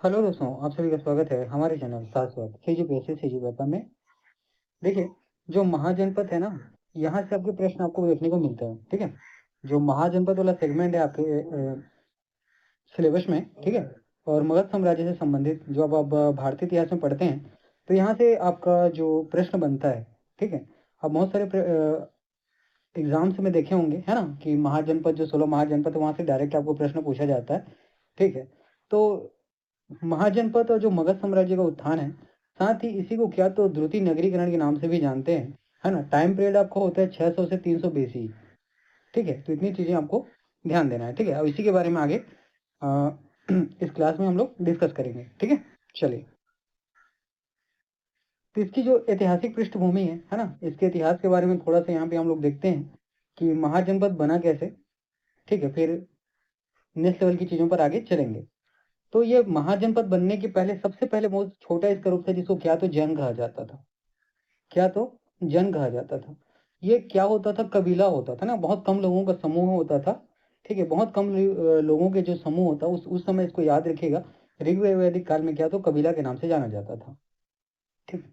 Hello दोस्तों, आप सभी का स्वागत है हमारे चैनल शाश्वत सीजीपीएससी सीजी में। देखिए, जो महाजनपद है ना, यहाँ से आपके प्रश्न आपको देखने को मिलते हैं। ठीक है, जो महाजनपद वाला सेगमेंट है आपके सिलेबस में, ठीक है, और मगध साम्राज्य से संबंधित जो अब आप भारतीय इतिहास में पढ़ते हैं, तो यहाँ से आपका जो प्रश्न बनता है, ठीक है, अब बहुत सारे एग्जाम्स में देखे होंगे, है ना, कि महाजनपद जो 16 महाजनपद है वहाँ से डायरेक्ट आपको प्रश्न पूछा जाता है। ठीक है, तो महाजनपद और जो मगध साम्राज्य का उत्थान है, साथ ही इसी को क्या तो द्रुति नगरीकरण के नाम से भी जानते हैं, है ना। टाइम पीरियड आपको होता है 600 से 300 बीसी। ठीक है, तो इतनी चीजें आपको ध्यान देना है। ठीक है, अब इसी के बारे में आगे आ, इस क्लास में हम लोग डिस्कस करेंगे। ठीक है, चलिए। तो इसकी जो ऐतिहासिक पृष्ठभूमि है ना, इसके इतिहास के बारे में थोड़ा सा यहाँ पे हम लोग देखते हैं कि महाजनपद बना कैसे। ठीक है, फिर नेक्स्ट लेवल की चीजों पर आगे चलेंगे। तो ये महाजनपद बनने के पहले सबसे पहले बहुत छोटा इसका रूप था, जिसको क्या तो जन कहा जाता था। क्या तो जन कहा जाता था। ये क्या होता था, कबीला होता था ना, बहुत कम लोगों का समूह होता था। ठीक है, बहुत कम लोगों के जो समूह होता, उस समय इसको याद रखिएगा, ऋग्वेद वैदिक काल में क्या तो कबीला के नाम से जाना जाता था। ठीक,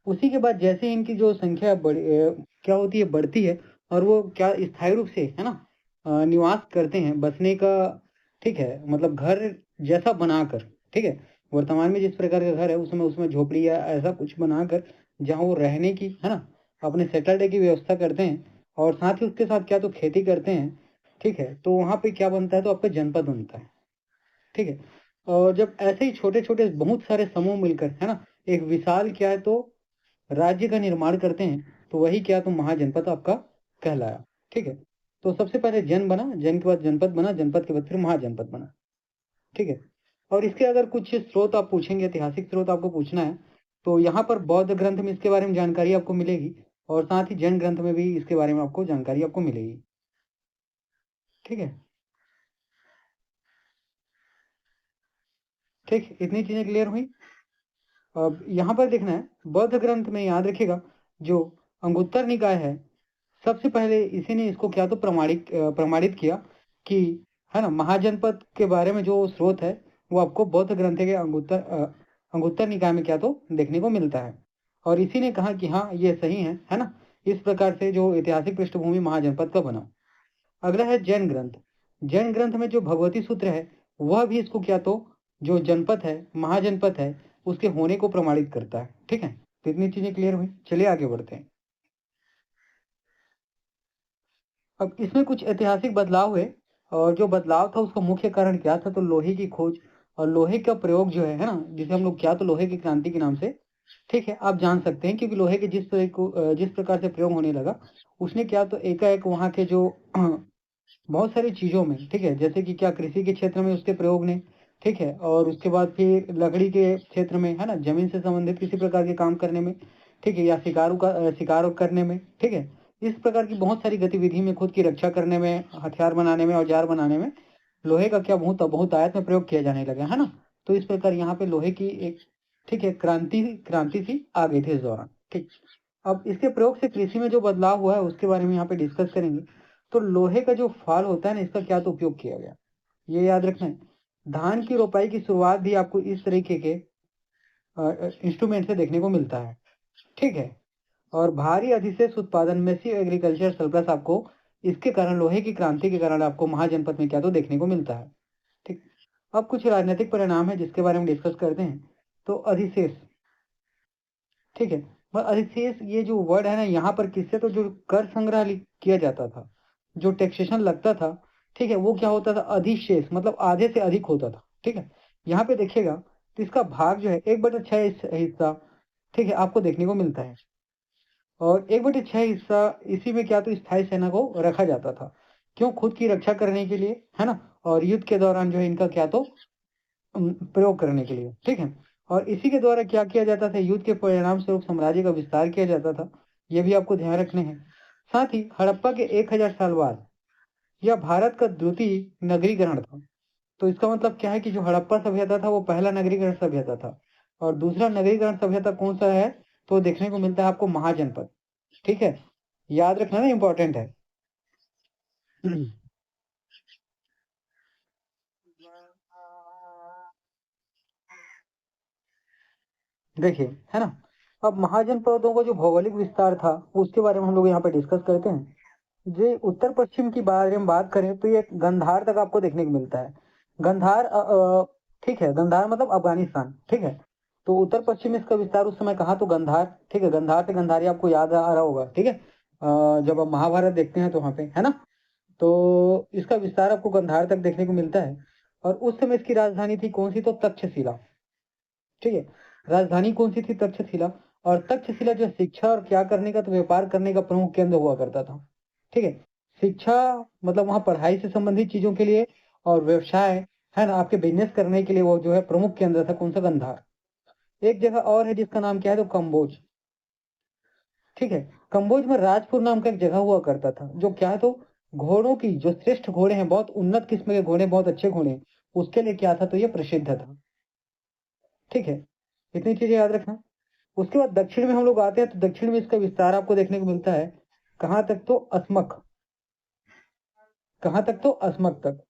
उसी के बाद जैसे इनकी जो संख्या क्या होती है, बढ़ती है, और वो क्या स्थायी रूप से, है ना, निवास करते हैं, बसने का, ठीक है, मतलब घर जैसा बनाकर। ठीक है, वर्तमान में जिस प्रकार का घर है, उसमें उसमें झोपड़ी या ऐसा कुछ बनाकर जहाँ वो रहने की, है ना, अपने सेटल्ड की व्यवस्था करते हैं, और साथ ही उसके साथ क्या तो खेती करते हैं। ठीक है, तो वहाँ पे क्या बनता है, तो आपका जनपद बनता है। ठीक है, और जब ऐसे ही छोटे छोटे बहुत सारे समूह मिलकर, है ना, एक विशाल क्या है तो राज्य का निर्माण करते हैं, तो वही क्या तो महाजनपद आपका कहलाया। ठीक है, तो सबसे पहले जन बना, जन के बाद जनपद बना, जनपद के बाद फिर महाजनपद बना। ठीक है, और इसके अगर कुछ स्रोत आप पूछेंगे, ऐतिहासिक स्रोत आपको पूछना है, तो यहाँ पर बौद्ध ग्रंथ में इसके बारे में जानकारी आपको मिलेगी, और साथ ही जैन ग्रंथ में भी इसके बारे में आपको जानकारी आपको मिलेगी। ठीक है, ठीक, इतनी चीजें क्लियर हुई। अब यहाँ पर देखना है, बौद्ध ग्रंथ में याद रखिएगा, जो अंगुत्तर निकाय है, सबसे पहले इसी ने इसको क्या तो प्रमाणित किया कि, है ना, महाजनपद के बारे में जो स्रोत है, वो आपको बौद्ध ग्रंथ के अंगुत्तर निकाय में क्या तो देखने को मिलता है। और इसी ने कहा कि हाँ ये सही है ना। इस प्रकार से जो ऐतिहासिक पृष्ठभूमि महाजनपद का बना। अगला है जैन ग्रंथ। जैन ग्रंथ में जो भगवती सूत्र है, वह भी इसको क्या तो जो जनपद है, महाजनपद है, उसके होने को प्रमाणित करता है। ठीक है, तो इतनी चीजें क्लियर हुई, चलिए आगे बढ़ते हैं। अब इसमें कुछ ऐतिहासिक बदलाव हुए, और जो बदलाव था उसका मुख्य कारण क्या था, तो लोहे की खोज और लोहे का प्रयोग जो है ना, जिसे हम लोग क्या तो लोहे की क्रांति के नाम से, ठीक है, आप जान सकते हैं, क्योंकि लोहे के जिस प्रकार से प्रयोग होने लगा, उसने क्या तो एकाएक वहाँ के जो बहुत सारी चीजों में, ठीक है, जैसे कि क्या कृषि के क्षेत्र में उसके प्रयोग ने, ठीक है, और उसके बाद फिर लकड़ी के क्षेत्र में, है ना, जमीन से संबंधित किसी प्रकार के काम करने में, ठीक है, या शिकार करने में, ठीक है, इस प्रकार की बहुत सारी गतिविधि में, खुद की रक्षा करने में, हथियार बनाने में, औजार बनाने में, लोहे का क्या बहुत बहुत आयत में प्रयोग किया जाने लगा, है ना। तो इस प्रकार यहाँ पे लोहे की एक, ठीक है, क्रांति क्रांति सी आ गई थी इस दौरान। ठीक, अब इसके प्रयोग से कृषि में जो बदलाव हुआ है उसके बारे में यहाँ पे डिस्कस करेंगे। तो लोहे का जो फाल होता है ना, इसका क्या तो उपयोग किया गया, ये याद रखना है। धान की रोपाई की शुरुआत भी आपको इस तरीके के इंस्ट्रूमेंट से देखने को मिलता है। ठीक है, और भारी अधिशेष उत्पादन में सी एग्रीकल्चर सरप्लस आपको इसके कारण, लोहे की क्रांति के कारण आपको महाजनपद में क्या तो देखने को मिलता है। ठीक, अब कुछ राजनीतिक परिणाम है जिसके बारे में डिस्कस करते हैं। तो अधिशेष, ठीक है, पर अधिशेष ये जो वर्ड है ना, यहाँ पर किससे तो जो कर संग्रह किया जाता था, जो टैक्सेशन लगता था, ठीक है, वो क्या होता था, अधिशेष मतलब आधे से अधिक होता था। ठीक है, यहाँ पे देखिएगा, तो इसका भाग जो है 1/6 हिस्सा, ठीक है, आपको देखने को मिलता है, और 1/6 हिस्सा इसी में क्या तो स्थायी सेना को रखा जाता था। क्यों, खुद की रक्षा करने के लिए, है ना, और युद्ध के दौरान जो है इनका क्या तो प्रयोग करने के लिए। ठीक है, और इसी के द्वारा क्या किया जाता था, युद्ध के परिणाम स्वरूप साम्राज्य का विस्तार किया जाता था। ये भी आपको ध्यान रखने हैं। साथ ही हड़प्पा के 1000 साल बाद यह भारत का द्वितीय नगरीकरण था। तो इसका मतलब क्या है कि जो हड़प्पा सभ्यता था वो पहला नगरीकरण सभ्यता था, और दूसरा नगरीकरण सभ्यता कौन सा है, तो देखने को मिलता है आपको महाजनपद। ठीक है, याद रखना ना, इंपॉर्टेंट है। देखिए, है ना। अब महाजनपदों का जो भौगोलिक विस्तार था उसके बारे में हम लोग यहाँ पे डिस्कस करते हैं। जो उत्तर पश्चिम की बारे में बात करें तो ये गंधार तक आपको देखने को मिलता है। गंधार ठीक है, गंधार मतलब अफगानिस्तान, ठीक है। तो उत्तर पश्चिम इसका विस्तार उस समय कहा तो गंधार, ठीक है। गंधार से गंधारी आपको याद आ रहा होगा, ठीक है। जब आप महाभारत देखते हैं तो वहां पे, है ना। तो इसका विस्तार आपको गंधार तक देखने को मिलता है। और उस समय इसकी राजधानी थी कौन सी, तो तक्षशिला, ठीक है। राजधानी कौन सी थी, तक्षशिला। और तक्षशिला जो शिक्षा और क्या करने का, तो व्यापार करने का प्रमुख केंद्र हुआ करता था, ठीक है। शिक्षा मतलब वहाँ पढ़ाई से संबंधित चीजों के लिए, और व्यवसाय, है ना, आपके बिजनेस करने के लिए वो जो है प्रमुख केंद्र था, कौन सा, गंधार। एक जगह और है जिसका नाम क्या है, तो कम्बोज, ठीक है। कम्बोज में राजपुर नाम का एक जगह हुआ करता था, जो क्या है, तो घोड़ों की जो श्रेष्ठ घोड़े हैं, बहुत उन्नत किस्म के घोड़े, बहुत अच्छे घोड़े, उसके लिए क्या था, तो ये प्रसिद्ध था, ठीक है। इतनी चीजें याद रखना। उसके बाद दक्षिण में हम लोग आते हैं, तो दक्षिण में इसका विस्तार आपको देखने को मिलता है। कहाँ तक, तो अस्मक। कहाँ तक, तो अस्मक तक।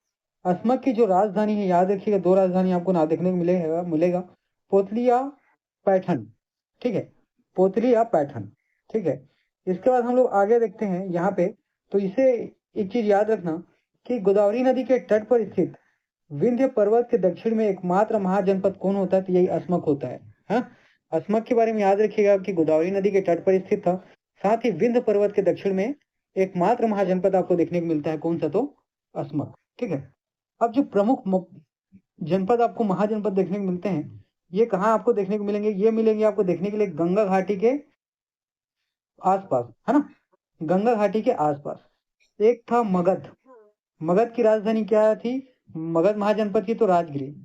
अस्मक की जो राजधानी है, याद रखिएगा, दो राजधानी आपको ना देखने को मिलेगा मिलेगा पोतली या पैठन, ठीक है। पोतली या पैठन, ठीक है। इसके बाद हम लोग आगे देखते हैं यहाँ पे। तो इसे एक चीज याद रखना कि गोदावरी नदी के तट पर स्थित विंध्य पर्वत के दक्षिण में एकमात्र महाजनपद कौन होता है, तो यही अस्मक होता है। हाँ, अस्मक के बारे में याद रखिएगा कि गोदावरी नदी के तट पर स्थित था। साथ ही विंध्य पर्वत के दक्षिण में एकमात्र महाजनपद आपको देखने को मिलता है, कौन सा, तो अस्मक, ठीक है। अब जो प्रमुख जनपद आपको महाजनपद देखने को मिलते हैं, ये कहाँ आपको देखने को मिलेंगे, ये मिलेंगे आपको देखने के लिए गंगा घाटी के आसपास, है ना। गंगा घाटी के आसपास एक था मगध। मगध की राजधानी क्या थी, मगध महाजनपद की तो राजगिरी।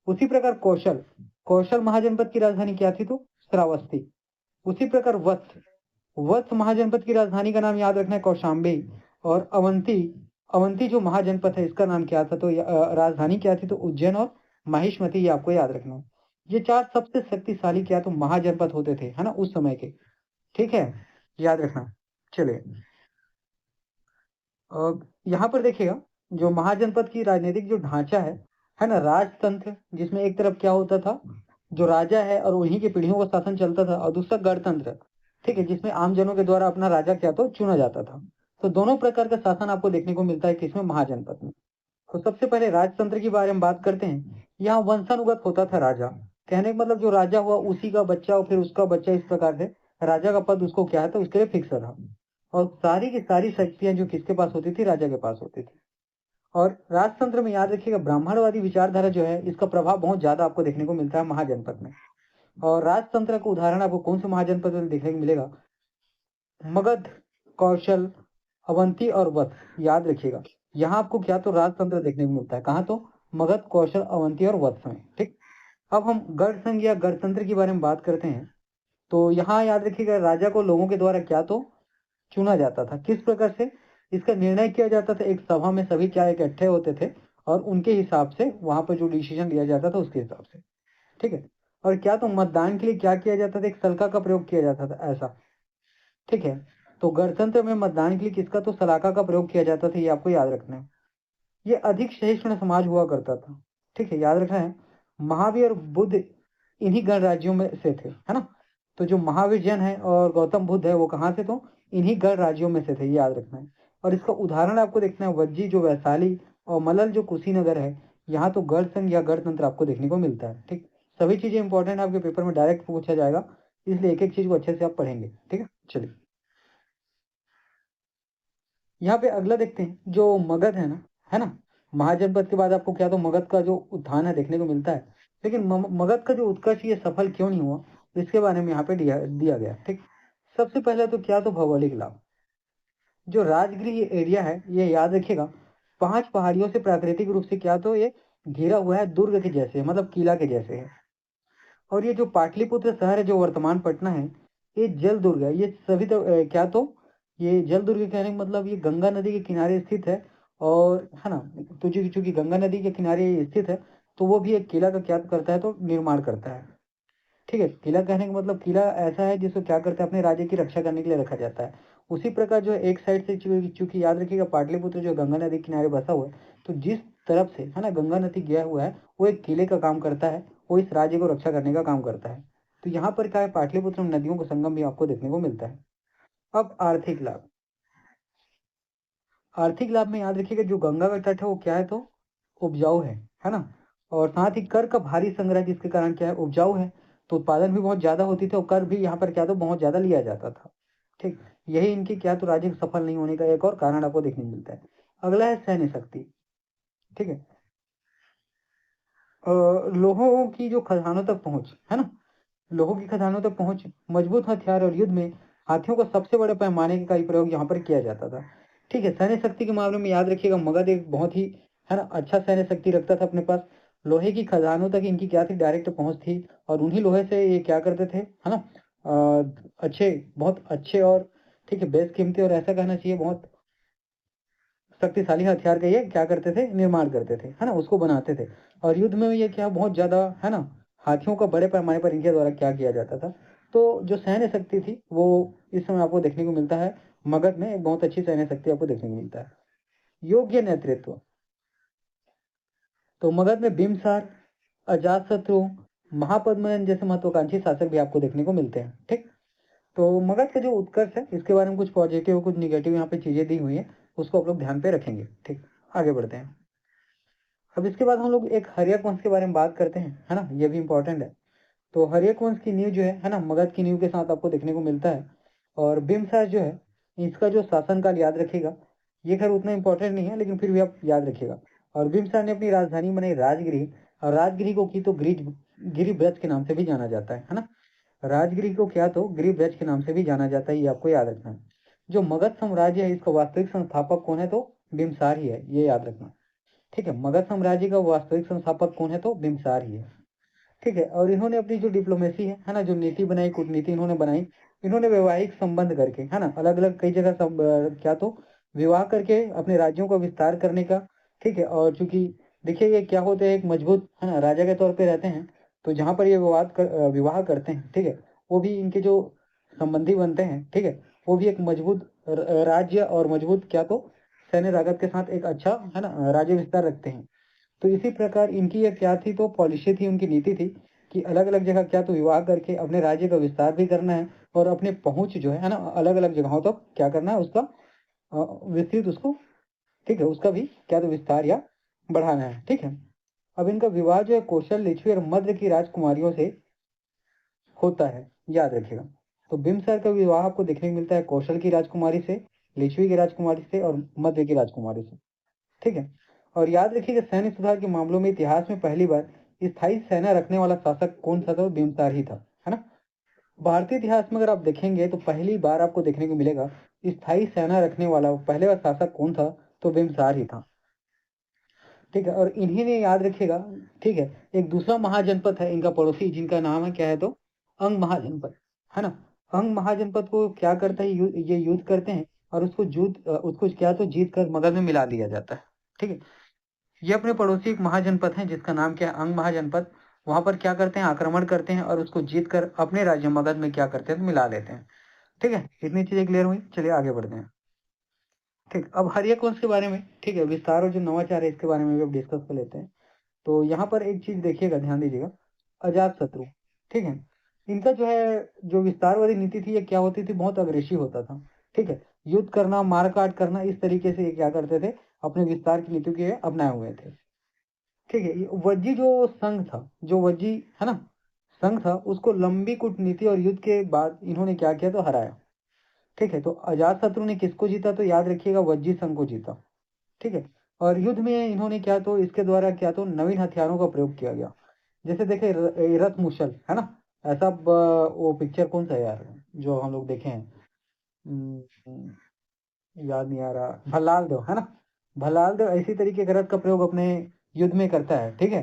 उसी प्रकार कौशल, कौशल महाजनपद की राजधानी क्या थी, तो श्रावस्ती। उसी प्रकार वत्स, वत्स महाजनपद की राजधानी का नाम याद रखना है, कौशाम्बी। और अवंती, अवंती जो महाजनपद है इसका नाम क्या था, तो राजधानी क्या थी, तो उज्जैन और माहिष्मती, ये आपको याद रखना है। ये चार सबसे शक्तिशाली क्या, तो महाजनपद होते थे, है ना, उस समय के, ठीक है, याद रखना। चलिए, यहाँ पर देखिएगा, जो महाजनपद की राजनीतिक जो ढांचा है ना, राजतंत्र, जिसमें एक तरफ क्या होता था, जो राजा है और उन्हीं की पीढ़ियों का शासन चलता था, और दूसरा गणतंत्र, ठीक है, जिसमें आम जनों के द्वारा अपना राजा क्या तो चुना जाता था। तो दोनों प्रकार का शासन आपको देखने को मिलता है किसमें, महाजनपद में। तो सबसे पहले राजतंत्र के बारे में बात करते हैं। यहाँ वंशानुगत होता था राजा, कहने का मतलब जो राजा हुआ उसी का बच्चा और फिर उसका बच्चा, इस प्रकार से राजा का पद उसको क्या है, तो उसके लिए फिक्स था। और सारी की सारी शक्तियां जो किसके पास होती थी, राजा के पास होती थी। और राजतंत्र में याद रखिएगा, ब्राह्मणवादी विचारधारा जो है, इसका प्रभाव बहुत ज्यादा आपको देखने को मिलता है महाजनपद में। और राजतंत्र का उदाहरण आपको कौन से महाजनपद में देखने को मिलेगा, मगध, कौशल, अवंती और वत्स, याद रखिएगा। यहाँ आपको क्या, तो राजतंत्र देखने को मिलता है, कहाँ, तो मगध, कौशल, अवंती और वत्स में, ठीक। अब हम गढ़ संघ या गणतंत्र के बारे में बात करते हैं। तो यहाँ याद रखिएगा, राजा को लोगों के द्वारा क्या तो चुना जाता था, किस प्रकार से, इसका निर्णय किया जाता था एक सभा में, सभी क्या इकट्ठे होते थे, और उनके हिसाब से वहां पर जो डिसीजन लिया जाता था उसके हिसाब से, ठीक है। और क्या, तो मतदान के लिए क्या किया जाता था, एक सलका का प्रयोग किया जाता था, ऐसा, ठीक है। तो गणतंत्र में मतदान के लिए किसका, तो सलाका का प्रयोग किया जाता था, ये आपको याद रखना है। ये अधिक सहिष्णु समाज हुआ करता था, ठीक है, याद रखना है। महावीर और बुद्ध इन्हीं गणराज्यों में से थे, है ना। तो जो महावीर जैन है और गौतम बुद्ध है वो कहाँ से, तो इन्हीं गण राज्यों में से थे, ये याद रखना है। और इसका उदाहरण आपको देखना है, वज्जी जो वैशाली, और मलल जो कुशीनगर है, यहाँ तो गढ़ संघ या गणतंत्र आपको देखने को मिलता है, ठीक। सभी चीजें इंपॉर्टेंट आपके पेपर में डायरेक्ट पूछा जाएगा, इसलिए एक एक चीज को अच्छे से आप पढ़ेंगे, ठीक है। चलिए, यहाँ पे अगला देखते हैं, जो मगध है ना, महाजनपद के बाद आपको क्या, तो मगध का जो उत्थान है देखने को मिलता है। लेकिन मगध का जो उत्कर्ष ये सफल क्यों नहीं हुआ, इसके बारे में यहाँ पे दिया गया, ठीक। सबसे पहले तो क्या, तो भौगोलिक लाभ। जो राजगिरी एरिया है, ये याद रखिएगा, 5 पहाड़ियों से प्राकृतिक रूप से क्या, तो ये घिरा हुआ है, दुर्ग के जैसे, मतलब किला के जैसे है। और ये जो पाटलिपुत्र शहर है, जो वर्तमान पटना है, ये जल दुर्ग है। ये सभी तो क्या, तो ये जल दुर्ग कहने का मतलब ये गंगा नदी के किनारे स्थित है, और है ना। तो चूंकि गंगा नदी के किनारे ये स्थित है, तो वो भी एक किला का क्या करता है, तो निर्माण करता है, ठीक है। किला कहने का मतलब किला ऐसा है जिसको क्या करता है, अपने राज्य की रक्षा करने के लिए रखा जाता है। उसी प्रकार जो है एक साइड से चूंकि याद रखिएगा, पाटलिपुत्र जो गंगा नदी किनारे बसा हुआ है, तो जिस तरफ से है ना गंगा नदी गया हुआ है, वो एक किले का काम करता है, वो इस राज्य को रक्षा करने का काम करता है। तो यहाँ पर क्या है, पाटलिपुत्र में नदियों का संगम भी आपको देखने को मिलता है। अब आर्थिक लाभ, आर्थिक लाभ में याद रखिएगा जो गंगा का तट है वो क्या है, तो उपजाऊ है ना। और साथ ही कर का भारी संग्रह जिसके कारण क्या है, उपजाऊ है, तो उत्पादन भी बहुत ज्यादा होती थी और कर भी यहाँ पर क्या, तो बहुत ज्यादा लिया जाता था। ठीक, यही इनकी क्या, तो राज्य सफल नहीं होने का एक और कारण आपको देखने को मिलता है। अगला है सैन्य शक्ति। ठीक है, लोगों की जो खदानों तक पहुंच है ना, लोगों की खदानों तक पहुंच, मजबूत हथियार और युद्ध में हाथियों का सबसे बड़े पैमाने का ही प्रयोग यहाँ पर किया जाता था। ठीक है, सैन्य शक्ति के मामले में याद रखिएगा मगध एक बहुत ही है ना अच्छा सैन्य शक्ति रखता था अपने पास। लोहे की खदानों तक इनकी क्या थी, डायरेक्ट पहुंच थी, और उन्हीं लोहे से ये क्या करते थे है ना, अच्छे, बहुत अच्छे और ठीक है बेशकीमती, और ऐसा कहना चाहिए बहुत शक्तिशाली हथियार का ये क्या करते थे, निर्माण करते थे है ना, उसको बनाते थे। और युद्ध में ये क्या बहुत ज्यादा है ना, हाथियों का बड़े पैमाने पर इनके द्वारा क्या किया जाता था। तो जो सैन्य शक्ति थी वो इस समय आपको देखने को मिलता है, मगध में एक बहुत अच्छी सैन्य शक्ति आपको देखने को मिलता है। योग्य नेतृत्व, तो मगध में बिम्बसार, अजातशत्रु, महापद्मनंद जैसे महत्वाकांक्षी शासक भी आपको देखने को मिलते हैं। ठीक, तो मगध का जो उत्कर्ष है इसके बारे में कुछ पॉजिटिव और कुछ निगेटिव यहाँ पे चीजें दी हुई है, उसको आप लोग ध्यान पे रखेंगे। ठीक, आगे बढ़ते हैं। अब इसके बाद हम लोग एक हर्यक वंश के बारे में बात करते हैं, है ना, ये भी इंपॉर्टेंट है। तो हर्यक वंश की नींव जो है ना, मगध की नींव के साथ आपको देखने को मिलता है। और बिम्बसार जो है, इसका जो शासनकाल याद रखिएगा, ये खैर उतना इंपॉर्टेंट नहीं है लेकिन फिर भी आप याद रखिएगा। और बिम्बसार ने अपनी राजधानी बनाई राजगिरी, और राजगिरी को की तो गिरिब्रज के नाम से भी जाना जाता है ना। राजगिरी को क्या, तो गिरिब्रज के नाम से भी जाना जाता है, ये आपको याद रखना है। जो मगध साम्राज्य है इसका वास्तविक संस्थापक कौन है, तो बिम्बसार ही है, ये याद रखना। ठीक है, मगध साम्राज्य का वास्तविक संस्थापक कौन है, तो बिम्बसार ही है। ठीक है, और इन्होंने अपनी जो डिप्लोमेसी है ना, जो नीति बनाई, कूटनीति इन्होंने बनाई, इन्होंने वैवाहिक संबंध करके है ना, अलग अलग कई जगह क्या, तो विवाह करके अपने राज्यों का विस्तार करने का। ठीक है, और चूंकि देखिए ये क्या होते हैं, एक मजबूत है ना राजा के तौर पे रहते हैं, तो जहां पर ये विवाह करते हैं, ठीक है, वो भी इनके जो संबंधी बनते हैं, ठीक है, वो भी एक मजबूत राज्य और मजबूत क्या, तो सैन्य ताकत के साथ एक अच्छा है ना राज्य विस्तार रखते हैं। तो इसी प्रकार इनकी ये क्या थी, तो पॉलिसी थी, उनकी नीति थी कि अलग अलग जगह क्या, तो विवाह करके अपने राज्य का विस्तार भी करना है, और अपने पहुंच जो है ना अलग अलग जगहों तक क्या करना है, उसका विस्तृत उसको, ठीक है, उसका भी क्या, तो विस्तार या बढ़ाना है। ठीक है, अब इनका विवाह जो है कौशल, लिच्छवी और मध्य की राजकुमारियों से होता है, याद रखिएगा। तो बिम्बसार का विवाह आपको देखने को मिलता है कौशल की राजकुमारी से, लिच्छवी की राजकुमारी से और मध्य की राजकुमारी से। ठीक है, और याद रखिएगा सैन्य सुधार के मामलों में इतिहास में पहली बार स्थायी सेना रखने वाला शासक कौन सा था, तो बिम्बसार ही था, है ना। भारतीय इतिहास में अगर आप देखेंगे तो पहली बार आपको देखने को मिलेगा स्थायी सेना रखने वाला पहले बार शासक कौन था, तो बिम्बसार ही था। ठीक है, और इन्हीं ने याद रखिएगा, ठीक है, एक दूसरा महाजनपद है इनका पड़ोसी, जिनका नाम है क्या है, तो अंग महाजनपद, है ना। अंग महाजनपद को क्या करता है, ये युद्ध करते हैं, और उसको क्या, तो जीत कर मगध में मिला दिया जाता है। ठीक है, ये अपने पड़ोसी एक महाजनपद है जिसका नाम क्या है, अंग महाजनपद। वहां पर क्या करते हैं, आक्रमण करते हैं, और उसको जीत कर अपने राज्य मगध में क्या करते हैं, तो मिला लेते हैं। ठीक है, इतनी चीजें क्लियर हुई, चलिए आगे बढ़ते हैं। ठीक, अब हर्यक वंश के बारे में, ठीक है, विस्तार और जो नवाचार है इसके बारे में भी अब डिस्कस कर लेते हैं। तो यहाँ पर एक चीज देखिएगा, ध्यान दीजिएगा, अजात शत्रु। ठीक है, इनका जो है जो विस्तारवादी नीति थी, ये क्या होती थी, बहुत अग्रेसिव होता था। ठीक है, युद्ध करना, मारकाट करना, इस तरीके से ये क्या करते थे, अपने विस्तार की नीति के अपनाए हुए थे। ठीक है, ये वज्जी जो संघ था, जो वज्जी है ना संघ था, उसको लंबी कूटनीति और युद्ध के बाद इन्होंने क्या किया, तो हराया। ठीक है, तो अजात शत्रु ने किसको जीता, तो याद रखिएगा वज्जी संघ को जीता। ठीक है, और युद्ध में इन्होंने क्या, तो इसके द्वारा क्या, तो नवीन हथियारों का प्रयोग किया गया। जैसे देखे रथ मुशल है ना, ऐसा वो पिक्चर कौन सा है यार, जो हम लोग देखे हैं, याद नहीं आ रहा, भल्लाल देव है ना। भल्लाल देव इसी तरीके के रथ का प्रयोग अपने युद्ध में करता है। ठीक है,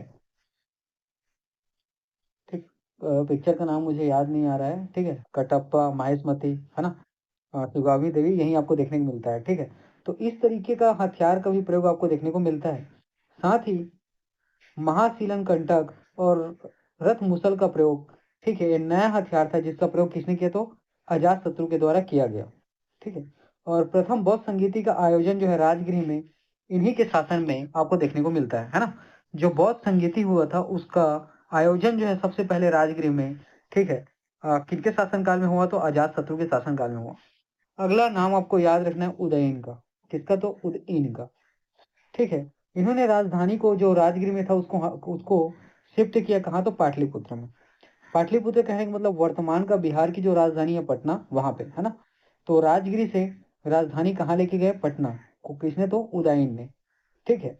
ठीक, पिक्चर का नाम मुझे याद नहीं आ रहा है। ठीक है, कटप्पा, माहेशमती है ना, सुगामी देवी, यही आपको देखने को मिलता है। ठीक है, तो इस तरीके का हथियार का भी प्रयोग आपको देखने को मिलता है। साथ ही महासीलन कंटक और रथ मुसल का प्रयोग, ठीक है, ये नया हथियार था जिसका प्रयोग किसने किया, तो अजात शत्रु के द्वारा किया गया। ठीक है, और प्रथम बौद्ध संगीति का आयोजन जो है राजगृह में इन्हीं के शासन में आपको देखने को मिलता है ना। जो बौद्ध संगीति हुआ था उसका आयोजन जो है सबसे पहले राजगृह में, ठीक है। किनके शासनकाल में हुआ? तो अजातशत्रु के शासनकाल में हुआ। अगला नाम आपको याद रखना है उदयन का। किसका? तो उदयन का। ठीक है। इन्होंने राजधानी को जो राजगिर में था उसको शिफ्ट किया कहाँ? तो पाटलिपुत्र में। पाटलिपुत्र कहने का मतलब वर्तमान का बिहार की जो राजधानी है पटना, वहां पे, है ना। तो राजगिरी से राजधानी कहाँ लेके गए? पटना को। किसने? तो उदयन ने। ठीक है।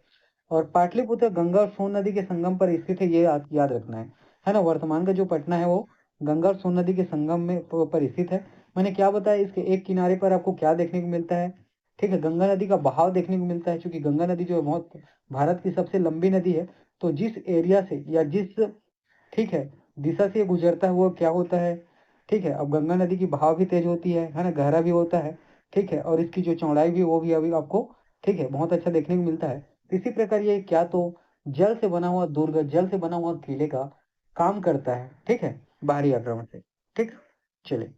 और पाटलिपुत्र गंगा और सोन नदी के संगम पर स्थित है, ये याद रखना है ना। वर्तमान का जो पटना है वो गंगा और सोन नदी के संगम में पर स्थित है। मैंने क्या बताया, इसके एक किनारे पर आपको क्या देखने को मिलता है? ठीक है, गंगा नदी का बहाव देखने को मिलता है, क्योंकि गंगा नदी जो है बहुत भारत की सबसे लंबी नदी है। तो जिस एरिया से या जिस, ठीक है, दिशा से ये गुजरता है वो क्या होता है? ठीक है। अब गंगा नदी की बहाव भी तेज होती है ना, गहरा भी होता है। ठीक है। और इसकी जो चौड़ाई भी वो भी अभी आपको, ठीक है, बहुत अच्छा देखने को मिलता है। इसी प्रकार ये क्या तो जल से बना हुआ दुर्ग, जल से बना हुआ किले का काम करता है। ठीक है, बाहरी आक्रमण से। ठीक। चलिए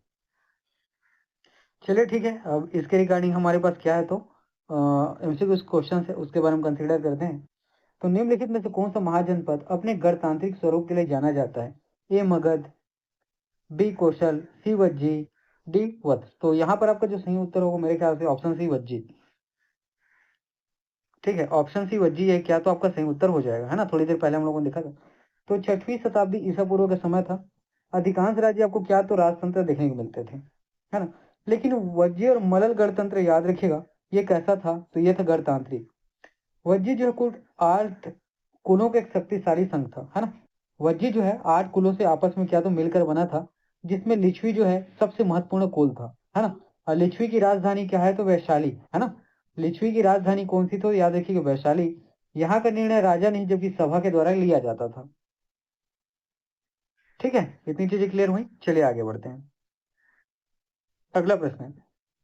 चलिए, ठीक है। अब इसके रिगार्डिंग हमारे पास क्या है तो एमसीक्यू क्वेश्चन है, उसके बारे में कंसिडर करते हैं। तो निम्नलिखित में से कौन सा महाजनपद अपने गणतांत्रिक स्वरूप के लिए जाना जाता है? ए मगध, बी कौशल, सी वज्जी, डी वत्स। तो यहाँ पर आपका जो सही उत्तर होगा मेरे ख्याल से ऑप्शन सी वज्जी। ठीक है, ऑप्शन सी वज्जी है क्या, तो आपका सही उत्तर हो जाएगा, है ना। थोड़ी देर पहले हम लोगों ने देखा था। तो 6वीं शताब्दी ईसा पूर्व का समय था। अधिकांश राज्य आपको क्या तो राजतंत्र देखने को मिलते थे, है ना। लेकिन वज्जी और मलल गणतंत्र याद रखिएगा, ये कैसा था? तो ये था गणतांत्रिक। वज्जी जो है कुल 8 कुलों का एक शक्तिशाली संघ था, है ना। वज्जी जो है 8 कुलों से आपस में क्या तो मिलकर बना था, जिसमें लिच्छवी जो है सबसे महत्वपूर्ण कुल था, है ना। और लिच्छवी की राजधानी क्या है? तो वैशाली, है ना। लिच्छवी की राजधानी कौन सी? तो याद रखिएगा वैशाली। यहाँ का निर्णय राजा नहीं जबकि सभा के द्वारा लिया जाता था। ठीक है, इतनी चीजें क्लियर हुई। चलिए आगे बढ़ते हैं। अगला प्रश्न है,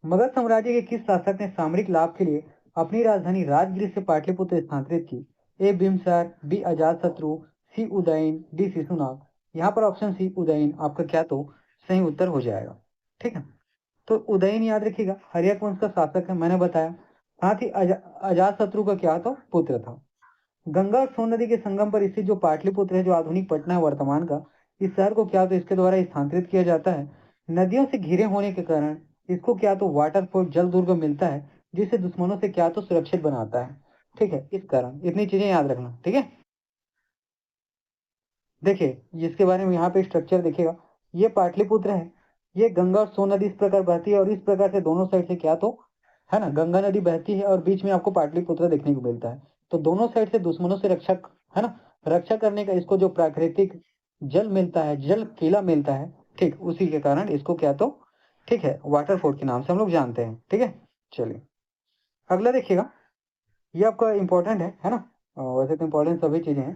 मगध साम्राज्य के किस शासक ने सामरिक लाभ के लिए अपनी राजधानी राजगीर से पाटलिपुत्र स्थानांतरित की? ए बिम्बसार, बी अजातशत्रु, सी उदयन, डी शिशुनाग। यहाँ पर ऑप्शन सी उदयन आपका क्या तो सही उत्तर हो जाएगा। ठीक है। तो उदयन याद रखिएगा हर्यक वंश का शासक है, मैंने बताया। साथ ही अजातशत्रु का क्या था? पुत्र था। गंगा और सोन नदी के संगम पर स्थित जो पाटलिपुत्र है, जो आधुनिक पटना है वर्तमान का, इस शहर को क्या तो इसके द्वारा स्थानांतरित किया जाता है। नदियों से घिरे होने के कारण इसको क्या तो वाटरफोर्ट जल दुर्ग मिलता है, जिसे दुश्मनों से क्या तो सुरक्षित बनाता है। ठीक है, इस कारण इतनी चीजें याद रखना। ठीक है, देखिए इसके बारे में यहाँ पे स्ट्रक्चर देखिएगा। ये पाटलिपुत्र है, ये गंगा और सोन नदी इस प्रकार बहती है, और इस प्रकार से दोनों साइड से क्या तो, है ना, गंगा नदी बहती है, और बीच में आपको पाटलिपुत्र देखने को मिलता है। तो दोनों साइड से दुश्मनों से रक्षक, है ना, रक्षा करने का इसको जो प्राकृतिक जल मिलता है, जल किला मिलता है, ठीक, उसी के कारण इसको क्या तो, ठीक है, वाटर फोर्ट के नाम से हम लोग जानते हैं। ठीक है। चलिए अगला देखिएगा, ये आपका इंपॉर्टेंट है ना। वैसे तो इंपॉर्टेंट सभी चीजें हैं।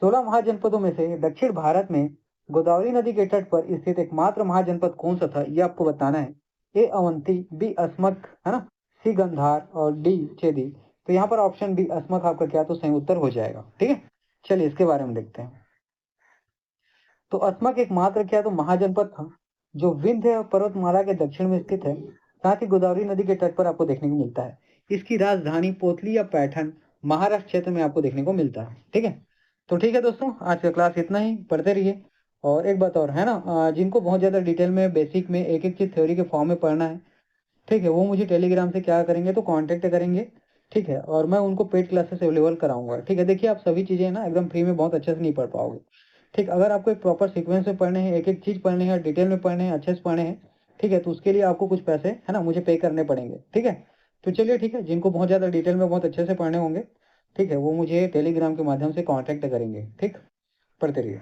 16 महाजनपदों में से दक्षिण भारत में गोदावरी नदी के तट पर स्थित एकमात्र महाजनपद कौन सा था, ये आपको बताना है। ए अवंती, बी अस्मक, है ना, सी गंधार और डी चेदी। तो यहाँ पर ऑप्शन बी अस्मक आपका क्या तो सही उत्तर हो जाएगा। ठीक है। चलिए इसके बारे में देखते हैं। तो अस्मक एकमात्र क्या तो महाजनपद था, जो विंध्य पर्वतमाला के दक्षिण में स्थित है, साथ ही गोदावरी नदी के तट पर आपको देखने को मिलता है। इसकी राजधानी पोतली या पैठन महाराष्ट्र क्षेत्र में आपको देखने को मिलता है। ठीक है। तो ठीक है दोस्तों, आज का क्लास इतना ही, पढ़ते रहिए। और एक बात और है ना, जिनको बहुत ज्यादा डिटेल में बेसिक में एक एक चीज थ्योरी के फॉर्म में पढ़ना है, ठीक है, वो मुझे टेलीग्राम से क्या करेंगे तो कांटेक्ट करेंगे। ठीक है, और मैं उनको पेड क्लासेस अवेलेबल कराऊंगा। ठीक है, देखिए आप सभी चीजें ना एकदम फ्री में बहुत अच्छे से नहीं पढ़ पाओगे। ठीक, अगर आपको एक प्रॉपर सीक्वेंस में पढ़ने हैं, एक एक चीज पढ़ने हैं, डिटेल में पढ़ने हैं, अच्छे से पढ़ने हैं, ठीक है, तो उसके लिए आपको कुछ पैसे, है ना, मुझे पे करने पड़ेंगे। ठीक है। तो चलिए ठीक है, जिनको बहुत ज्यादा डिटेल में बहुत अच्छे से पढ़ने होंगे, ठीक है, वो मुझे टेलीग्राम के माध्यम से कॉन्टेक्ट करेंगे। ठीक, पढ़ते रहिए।